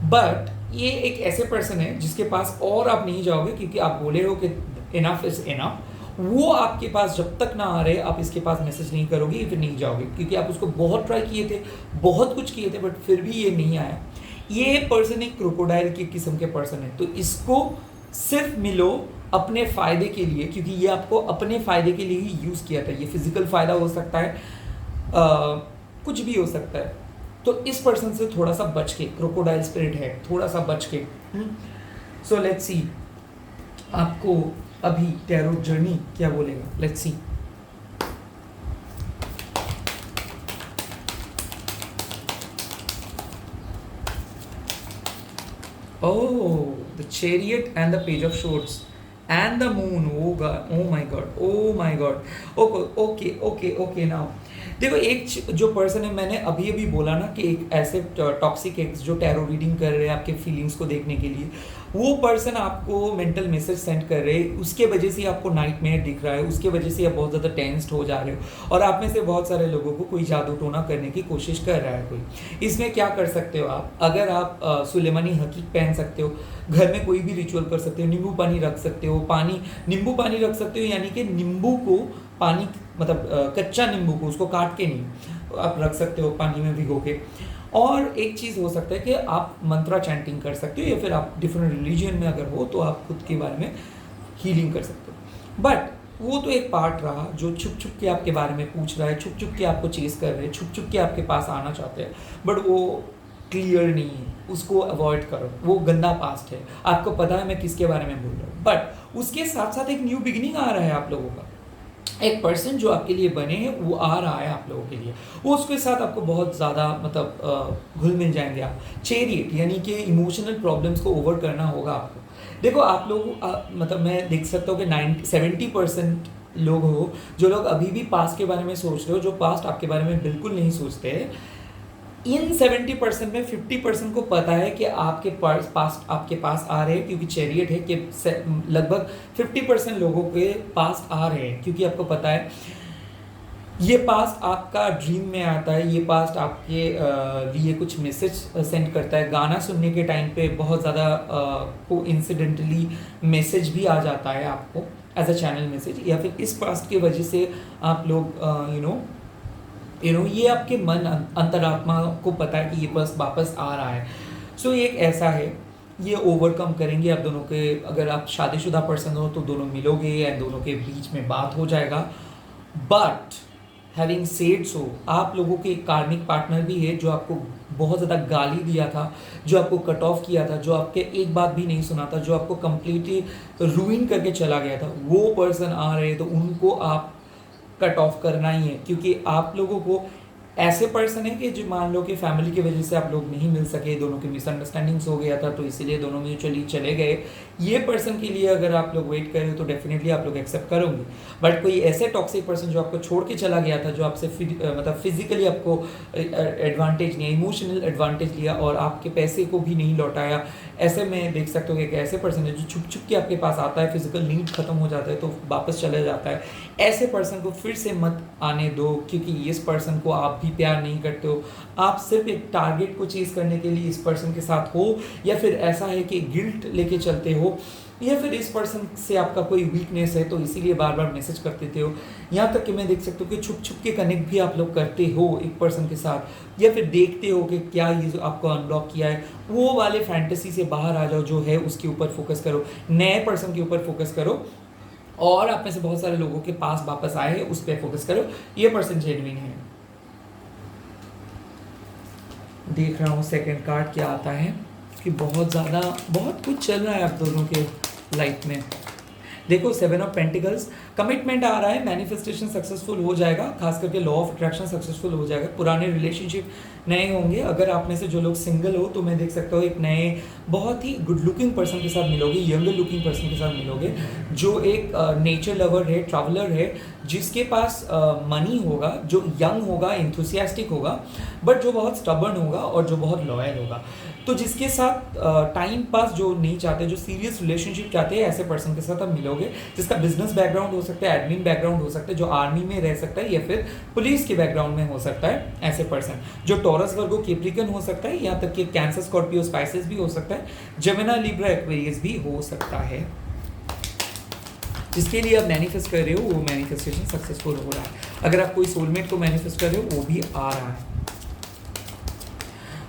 बट ये एक ऐसे पर्सन है जिसके पास और आप नहीं जाओगे, क्योंकि आप बोले हो कि इनफ इज इनफ। वो आपके पास जब तक ना आ रहे, आप इसके पास मैसेज नहीं करोगे, फिर नहीं जाओगे, क्योंकि आप उसको बहुत ट्राई किए थे, बहुत कुछ किए थे, बट फिर भी ये नहीं आया। ये पर्सन एक क्रोकोडाइल की किस्म के पर्सन है, तो इसको सिर्फ मिलो अपने फ़ायदे के लिए, क्योंकि ये आपको अपने फ़ायदे के लिए ही यूज़ किया था। ये फिजिकल फ़ायदा हो सकता है, कुछ भी हो सकता है। तो इस पर्सन से थोड़ा सा बच के, क्रोकोडाइल स्पिरिट है, थोड़ा सा बच के। सो लेट्स सी आपको अभी टैरो जर्नी क्या बोलेगा, let's see. Oh, the chariot and the page of swords and the moon. Oh God, oh my God, oh my God. Okay. Now देखो जो पर्सन है, मैंने अभी अभी बोला ना कि एक ऐसे टॉक्सिक एक्स जो टैरो रीडिंग कर रहे हैं आपके फीलिंग्स को देखने के लिए, वो पर्सन आपको मेंटल मैसेज सेंड कर रहे हैं, उसके वजह से आपको नाइटमेयर दिख रहा है, उसके वजह से आप बहुत ज़्यादा टेंस्ड हो जा रहे हो, और आप में से बहुत सारे लोगों को कोई जादू टोना करने की कोशिश कर रहा है कोई। इसमें क्या कर सकते हो आप, अगर आप सुलेमानी हकीक पहन सकते हो, घर में कोई भी रिचुअल कर सकते हो, नींबू पानी रख सकते हो, नींबू पानी रख सकते हो, यानी कि नींबू को पानी, मतलब कच्चा नींबू को, उसको काट के नहीं, आप रख सकते हो पानी में भिगो के। और एक चीज़ हो सकता है कि आप मंत्रा चैंटिंग कर सकते हो, या फिर आप डिफरेंट रिलीजन में अगर हो तो आप खुद के बारे में हीलिंग कर सकते हो। बट वो तो एक पार्ट रहा जो छुप छुप के आपके बारे में पूछ रहा है, छुप छुप के आपको चेस कर रहे हैं, छुप छुप के आपके पास आना चाहते हैं, बट वो क्लियर नहीं है, उसको अवॉइड करो, वो गंदा पास्ट है, आपको पता है मैं किसके बारे में बोल रहा हूँ। बट उसके साथ साथ एक न्यू बिगिनिंग आ रहा है आप लोगों का, एक पर्सन जो आपके लिए बने हैं वो आ रहा है आप लोगों के लिए, वो उसके साथ आपको बहुत ज़्यादा मतलब घुल मिल जाएंगे आप। चेरियट यानी कि इमोशनल प्रॉब्लम्स को ओवर करना होगा आपको। देखो आप लोग मतलब मैं देख सकता हूँ कि 70% लोग हो जो लोग अभी भी पास्ट के बारे में सोच रहे हो, जो पास्ट आपके बारे में बिल्कुल नहीं सोचते। इन 70% में 50% को पता है कि आपके पास आपके पास आ रहे हैं, क्योंकि चैरियट है कि लगभग 50% लोगों के पास आ रहे हैं, क्योंकि आपको पता है ये पास्ट आपका ड्रीम में आता है, ये पास्ट आपके लिए कुछ मैसेज सेंड करता है। गाना सुनने के टाइम पे बहुत ज़्यादा को इंसिडेंटली मैसेज भी आ जाता है आपको एज अ चैनल मैसेज, या फिर इस पास्ट की वजह से आप लोग ये आपके मन अंतरात्मा को पता है कि ये बस वापस आ रहा है। सो ये एक ऐसा है, ये ओवरकम करेंगे आप दोनों के। अगर आप शादीशुदा पर्सन हो तो दोनों मिलोगे या दोनों के बीच में बात हो जाएगा। बट हैविंग सेड सो, आप लोगों के एक कार्मिक पार्टनर भी है जो आपको बहुत ज़्यादा गाली दिया था, जो आपको कट ऑफ किया था, जो आपके एक बात भी नहीं सुना था, जो आपको कंप्लीटली रूइन करके चला गया था। वो पर्सन आ रहे हैं तो उनको आप कट ऑफ करना ही है, क्योंकि आप लोगों को ऐसे पर्सन है कि जो मान लो कि फैमिली की वजह से आप लोग नहीं मिल सके, दोनों की मिसअंडरस्टैंडिंग्स हो गया था, तो इसीलिए दोनों म्यूचुअली चले गए। ये पर्सन के लिए अगर आप लोग वेट करें तो डेफिनेटली आप लोग एक्सेप्ट करोगे। बट कोई ऐसे टॉक्सिक पर्सन जो आपको छोड़ के चला गया था, जो आपसे मतलब फिजिकली आपको एडवांटेज नहीं, इमोशनल एडवांटेज लिया और आपके पैसे को भी नहीं लौटाया, ऐसे में देख सकते हो कि एक ऐसे पर्सन है जो छुप छुप के आपके पास आता है, फिजिकल नीड खत्म हो जाता है तो वापस चला जाता है। ऐसे पर्सन को फिर से मत आने दो, क्योंकि इस पर्सन को आप भी प्यार नहीं करते हो, आप सिर्फ एक टारगेट को चेज करने के लिए इस पर्सन के साथ हो, या फिर ऐसा है कि गिल्ट लेके चलते हो, या फिर इस पर्सन से आपका कोई वीकनेस है तो इसीलिए बार बार मैसेज करते थे हो। यहाँ तक कि मैं देख सकता हूँ कि छुप छुप के कनेक्ट भी आप लोग करते हो एक पर्सन के साथ, या फिर देखते हो कि क्या ये जो आपको अनब्लॉक किया है। वो वाले फैंटेसी से बाहर आ जाओ, जो है उसके ऊपर फोकस करो, नए पर्सन के ऊपर फोकस करो, और आप में से बहुत सारे लोगों के पास वापस आए हैं उस पर फोकस करो। ये पर्सन जेन्युइन है। देख रहा हूँ सेकंड कार्ड क्या आता है, कि बहुत ज़्यादा बहुत कुछ चल रहा है आप दोनों के लाइफ में। देखो 7 ऑफ पेंटिकल्स, कमिटमेंट आ रहा है, मैनिफेस्टेशन सक्सेसफुल हो जाएगा, खास करके लॉ ऑफ अट्रैक्शन सक्सेसफुल हो जाएगा, पुराने रिलेशनशिप नए होंगे। अगर आप में से जो लोग सिंगल हो तो मैं देख सकता हूँ एक नए बहुत ही गुड लुकिंग पर्सन के साथ मिलोगे, यंगर लुकिंग पर्सन के साथ मिलोगे, जो एक नेचर लवर है, ट्रैवलर है, जिसके पास मनी होगा, जो यंग होगा, इंथुसियास्टिक होगा, बट जो बहुत स्टबर्न होगा और जो बहुत लॉयल होगा। तो जिसके साथ टाइम पास जो नहीं चाहते, जो सीरियस रिलेशनशिप चाहते हैं, ऐसे पर्सन के साथ आप मिलोगे, जिसका बिजनेस बैकग्राउंड हो सकता है, एडमिन बैकग्राउंड हो सकता है, जो आर्मी में रह सकता है या फिर पुलिस के बैकग्राउंड में हो सकता है। ऐसे पर्सन जो टॉरस वर्गो कैप्रिकन हो सकता है, यहाँ तक कि कैंसर, स्कॉर्पियो, स्पाइसेस भी हो सकता है, जेमिनी, लिब्रा, एक्वेरियस भी हो सकता है। जिसके लिए आप मैनिफेस्ट कर रहे हो वो मैनिफेस्टेशन सक्सेसफुल हो रहा है। अगर आप कोई सोलमेट को मैनिफेस्ट कर रहे हो वो भी आ रहा है।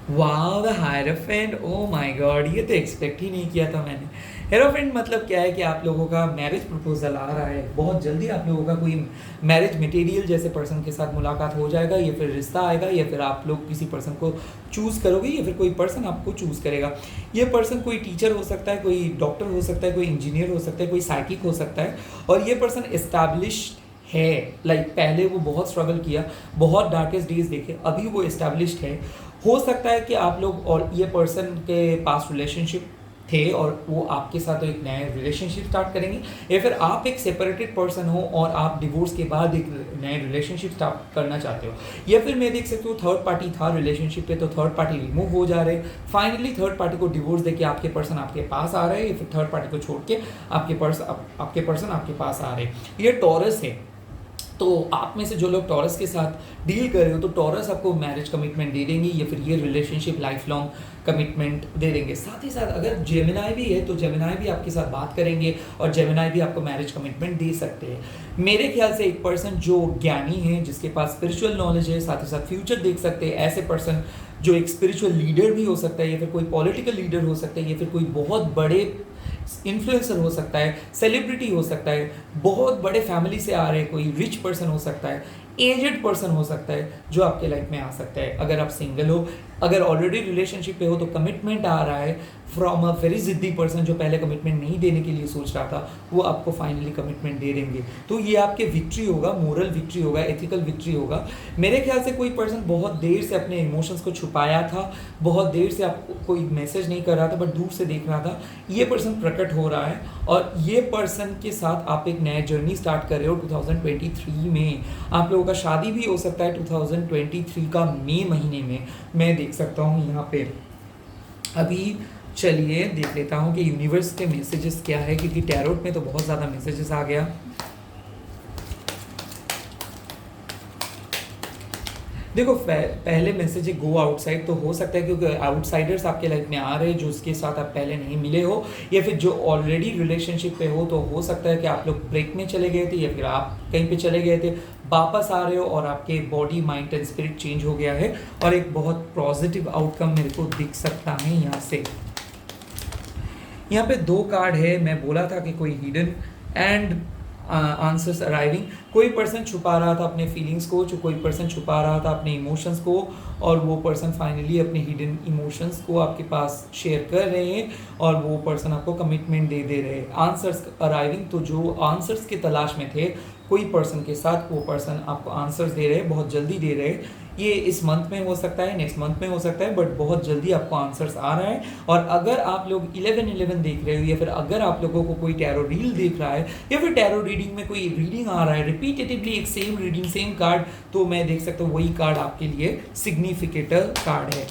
Wow, the hierophant, oh my god, ये तो एक्सपेक्ट ही नहीं किया था मैंने। हायरोफेंट मतलब क्या है कि आप लोगों का मैरिज प्रपोजल आ रहा है, बहुत जल्दी आप लोगों का कोई मैरिज मटेरियल जैसे पर्सन के साथ मुलाकात हो जाएगा, या फिर रिश्ता आएगा, या फिर आप लोग किसी पर्सन को चूज़ करोगे, या फिर कोई पर्सन आपको चूज़ करेगा। ये पर्सन कोई टीचर हो सकता है, कोई डॉक्टर हो सकता है, कोई इंजीनियर हो सकता है, कोई साइकिक हो सकता है, और ये पर्सन एस्टैब्लिश्ड है। पहले वो बहुत स्ट्रगल किया, बहुत डार्केस्ट डेज देखे, अभी वो एस्टैब्लिश्ड है। हो सकता है कि आप लोग और ये पर्सन के पास रिलेशनशिप थे और वो आपके साथ एक नया रिलेशनशिप स्टार्ट करेंगे, या फिर आप एक सेपरेटेड पर्सन हो और आप डिवोर्स के बाद एक नए रिलेशनशिप स्टार्ट करना चाहते हो, या फिर मैं देख सकता हूँ थर्ड पार्टी था रिलेशनशिप पे तो थर्ड पार्टी रिमूव हो जा रहे, फाइनली थर्ड पार्टी को डिवोर्स देके आपके पर्सन आपके पास आ रहे हैं, या फिर थर्ड पार्टी को छोड़ के आपके पर्सन आपके पास आ रहे हैं। ये टॉरस है, तो आप में से जो लोग टॉरस के साथ डील कर रहे हो तो टॉरस आपको मैरिज कमिटमेंट दे देंगे, या फिर ये रिलेशनशिप लाइफ लॉन्ग कमिटमेंट दे देंगे। साथ ही साथ अगर जेमिनाई भी है तो जेमिनाई भी आपके साथ बात करेंगे और जेमिनाई भी आपको मैरिज कमिटमेंट दे सकते हैं। मेरे ख्याल से एक पर्सन जो ज्ञानी है, जिसके पास स्पिरिचुअल नॉलेज है, साथ ही साथ फ्यूचर देख सकते हैं, ऐसे पर्सन जो एक स्पिरिचुअल लीडर भी हो सकता है, या फिर कोई पॉलिटिकल लीडर हो सकता है, या फिर कोई बहुत बड़े इन्फ्लुएंसर हो सकता है, सेलिब्रिटी हो सकता है, बहुत बड़े फैमिली से आ रहे कोई रिच पर्सन हो सकता है, एजेड पर्सन हो सकता है जो आपके लाइफ में आ सकता है। अगर आप सिंगल हो, अगर ऑलरेडी रिलेशनशिप पे हो तो कमिटमेंट आ रहा है फ्रॉम अ वेरी जिद्दी पर्सन जो पहले कमिटमेंट नहीं देने के लिए सोच रहा था, वो आपको फाइनली कमिटमेंट दे देंगे। तो ये आपके विक्ट्री होगा, मोरल विक्ट्री होगा, एथिकल विक्ट्री होगा। मेरे ख्याल से कोई पर्सन बहुत देर से अपने इमोशंस को छुपाया था, बहुत देर से आपको कोई मैसेज नहीं कर रहा था बट दूर से देख रहा था, ये पर्सन प्रकट हो रहा है और ये पर्सन के साथ आप एक नया जर्नी स्टार्ट कर रहे हो 2023 में। आप लोगों का शादी भी हो सकता है 2023 का मई महीने में, मैं देख सकता हूँ यहाँ पे। अभी चलिए देख लेता हूँ कि यूनिवर्स के मैसेजेस क्या है, क्योंकि टैरोट में तो बहुत ज़्यादा मैसेजेस आ गया। देखो पहले मैसेज है गो आउटसाइड, तो हो सकता है क्योंकि आउटसाइडर्स आपके लाइफ में आ रहे हैं जो उसके साथ आप पहले नहीं मिले हो, या फिर जो ऑलरेडी रिलेशनशिप पे हो तो हो सकता है कि आप लोग ब्रेक में चले गए थे या फिर आप कहीं पे चले गए थे, वापस आ रहे हो और आपके body mind and spirit change हो गया है और एक बहुत पॉजिटिव आउटकम मेरे को दिख सकता है यहाँ से। यहाँ पे 2 कार्ड है, मैं बोला था कि कोई हिडन एंड आंसर्स अराइविंग। कोई पर्सन छुपा रहा था अपने फीलिंग्स को, जो कोई पर्सन छुपा रहा था अपने इमोशंस को, और वो पर्सन फाइनली अपने हिडन इमोशंस को आपके पास शेयर कर रहे हैं और वो पर्सन आपको कमिटमेंट दे रहे हैं। आंसर्स अराइविंग, तो जो आंसर्स की तलाश में थे कोई पर्सन के साथ, वो पर्सन आपको आंसर्स दे रहे हैं, बहुत जल्दी दे रहे हैं। ये इस मंथ में हो सकता है, नेक्स्ट मंथ में हो सकता है, बट बहुत जल्दी आपको आंसर्स आ रहा है। और अगर आप लोग 11-11 देख रहे हो, या फिर अगर आप लोगों को कोई टैरो रील देख रहा है, या फिर टैरो रीडिंग में कोई रीडिंग आ रहा है रिपीटेटिवली एक सेम रीडिंग सेम कार्ड, तो मैं देख सकता हूँ वही कार्ड आपके लिए सिग्निफिकेटर कार्ड है।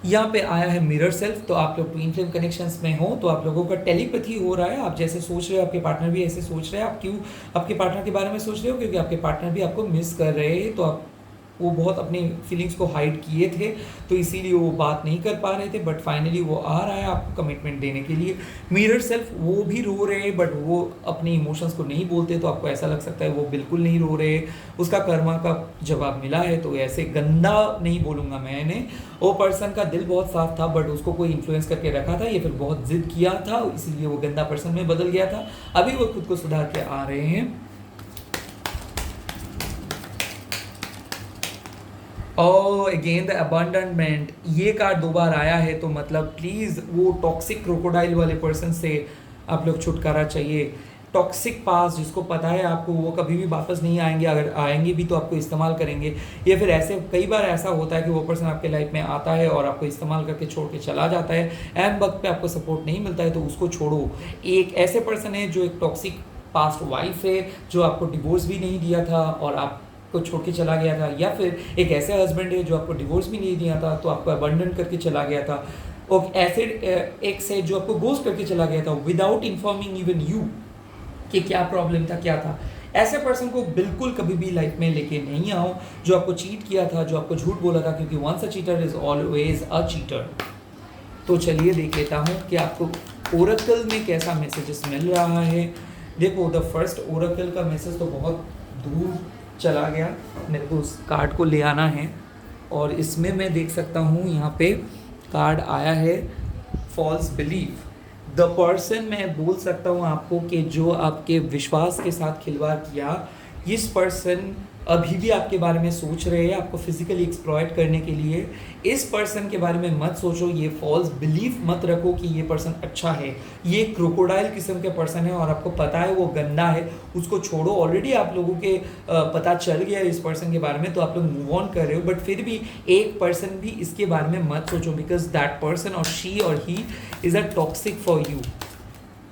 यहाँ पे आया है मिरर सेल्फ, तो आप लोग ट्विन फ्लेम कनेक्शंस में हो तो आप लोगों का टेलीपैथी हो रहा है। आप जैसे सोच रहे हो आपके पार्टनर भी ऐसे सोच रहे हैं। आप क्यों आपके पार्टनर के बारे में सोच रहे हो? क्योंकि आपके पार्टनर भी आपको मिस कर रहे हैं, तो आप वो बहुत अपनी फीलिंग्स को हाइड किए थे तो इसीलिए वो बात नहीं कर पा रहे थे, बट फाइनली वो आ रहा है आपको कमिटमेंट देने के लिए। मिरर सेल्फ, वो भी रो रहे हैं बट वो अपने इमोशंस को नहीं बोलते, तो आपको ऐसा लग सकता है वो बिल्कुल नहीं रो रहे, उसका कर्मा का जवाब मिला है। तो ऐसे गंदा नहीं बोलूँगा मैंने, वो पर्सन का दिल बहुत साफ था बट उसको कोई इन्फ्लुएंस करके रखा था या फिर बहुत जिद किया था, इसीलिए वो गंदा पर्सन में बदल गया था। अभी वो खुद को सुधार के आ रहे हैं। और अगेन द अबंडमेंट, ये कार्ड 2 बार आया है, तो मतलब प्लीज़ वो टॉक्सिक क्रोकोडाइल वाले पर्सन से आप लोग छुटकारा चाहिए। टॉक्सिक पास जिसको पता है आपको वो कभी भी वापस नहीं आएंगे, अगर आएंगे भी तो आपको इस्तेमाल करेंगे, या फिर ऐसे कई बार ऐसा होता है कि वो पर्सन आपके लाइफ में आता है और आपको इस्तेमाल करके छोड़ के चला जाता है, एंड वक्त पे आपको सपोर्ट नहीं मिलता है, तो उसको छोड़ो। एक ऐसे पर्सन है जो एक टॉक्सिक पास्ट वाइफ है जो आपको डिवोर्स भी नहीं दिया था और आप को छोड़ के चला गया था, या फिर एक ऐसे हस्बैंड है जो आपको डिवोर्स भी नहीं दिया था तो आपको अबंडन करके चला गया था, और ऐसे एक्स है जो आपको गोस्ट करके चला गया था विदाउट इन्फॉर्मिंग इवन यू कि क्या प्रॉब्लम था, क्या था। ऐसे पर्सन को बिल्कुल कभी भी लाइफ में लेके नहीं आओ जो आपको चीट किया था, जो आपको झूठ बोला था, क्योंकि once a cheater is always a cheater. तो चलिए देख लेता हूँ कि आपको ओरेकल में कैसा मैसेजेस मिल रहा है। देखो द फर्स्ट ओरेकल का मैसेज तो बहुत दूर चला गया, मेरे को उस कार्ड को ले आना है, और इसमें मैं देख सकता हूँ यहाँ पे कार्ड आया है फॉल्स बिलीफ। द पर्सन, मैं बोल सकता हूँ आपको कि जो आपके विश्वास के साथ खिलवाड़ किया, इस पर्सन अभी भी आपके बारे में सोच रहे हैं आपको फिजिकली एक्सप्लॉइट करने के लिए। इस पर्सन के बारे में मत सोचो, ये फॉल्स बिलीफ मत रखो कि ये पर्सन अच्छा है। ये क्रोकोडाइल किस्म के पर्सन है और आपको पता है वो गंदा है, उसको छोड़ो। ऑलरेडी आप लोगों के पता चल गया इस पर्सन के बारे में, तो आप लोग मूव ऑन कर रहे हो। बट फिर भी एक पर्सन भी इसके बारे में मत सोचो, बिकॉज दैट पर्सन और शी और he is a toxic for you.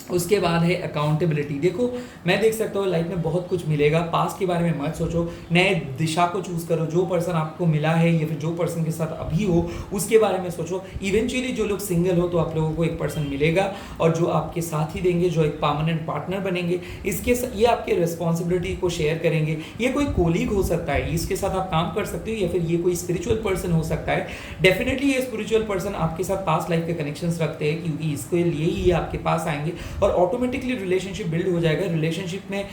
उसके बाद है अकाउंटेबिलिटी। देखो, मैं देख सकता हूँ लाइफ में बहुत कुछ मिलेगा, पास्ट के बारे में मत सोचो, नए दिशा को चूज करो। जो पर्सन आपको मिला है या फिर जो पर्सन के साथ अभी हो उसके बारे में सोचो। इवेंचुअली जो लोग सिंगल हो तो आप लोगों को एक पर्सन मिलेगा और जो आपके साथ ही देंगे, जो एक परमानेंट पार्टनर बनेंगे, ये आपके रिस्पॉन्सिबिलिटी को शेयर करेंगे। ये कोई कोलीग हो सकता है, इसके साथ आप काम कर सकते हो, या फिर ये कोई स्पिरिचुअल पर्सन हो सकता है। डेफिनेटली ये स्पिरिचुअल पर्सन आपके साथ पास्ट लाइफ के कनेक्शंस रखते हैं, क्योंकि इसके लिए ही आपके पास आएंगे और ऑटोमेटिकली रिलेशनशिप बिल्ड हो जाएगा। रिलेशनशिप में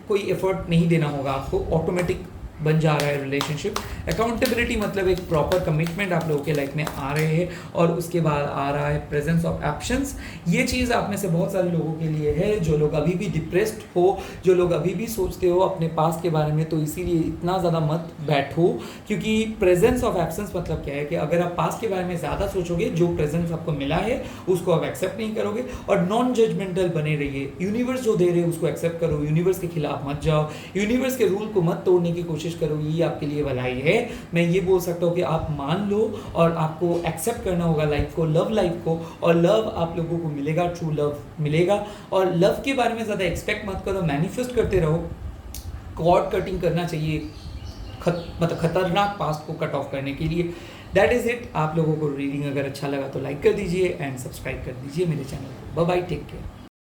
कोई एफर्ट नहीं देना होगा आपको, ऑटोमेटिक बन जा रहा है रिलेशनशिप। अकाउंटेबिलिटी मतलब एक प्रॉपर कमिटमेंट आप लोगों के लाइफ में आ रहे हैं। और उसके बाद आ रहा है प्रेजेंस ऑफ ऑप्शंस। ये चीज़ आप में से बहुत सारे लोगों के लिए है, जो लोग अभी भी डिप्रेस्ड हो, जो लोग अभी भी सोचते हो अपने पास्ट के बारे में, तो इसीलिए इतना ज़्यादा मत बैठो, क्योंकि प्रेजेंस ऑफ एब्सेंस मतलब क्या है कि अगर आप पास्ट के बारे में ज़्यादा सोचोगे, जो प्रेजेंस आपको मिला है उसको आप एक्सेप्ट नहीं करोगे और नॉन जजमेंटल बने रहिए। यूनिवर्स जो दे रहे हैं उसको एक्सेप्ट करो, यूनिवर्स के खिलाफ मत जाओ, यूनिवर्स के रूल को मत तोड़ने की कोशिश करो। ये आपके लिए भलाई है। मैं ये बोल सकता हूँ कि आप मान लो और आपको एक्सेप्ट करना होगा लाइफ को, लव लाइफ को, और लव आप लोगों को मिलेगा, ट्रू लव मिलेगा। और लव के बारे में ज़्यादा एक्सपेक्ट मत करो, मैनिफेस्ट करते रहो। कॉर्ड कटिंग करना चाहिए, मतलब खतरनाक पास्ट को कट ऑफ करने के लिए। That is it. आप लोगों को रीडिंग अगर अच्छा लगा तो लाइक कर दीजिए एंड सब्सक्राइब कर दीजिए मेरे चैनल को। Bye bye, take care.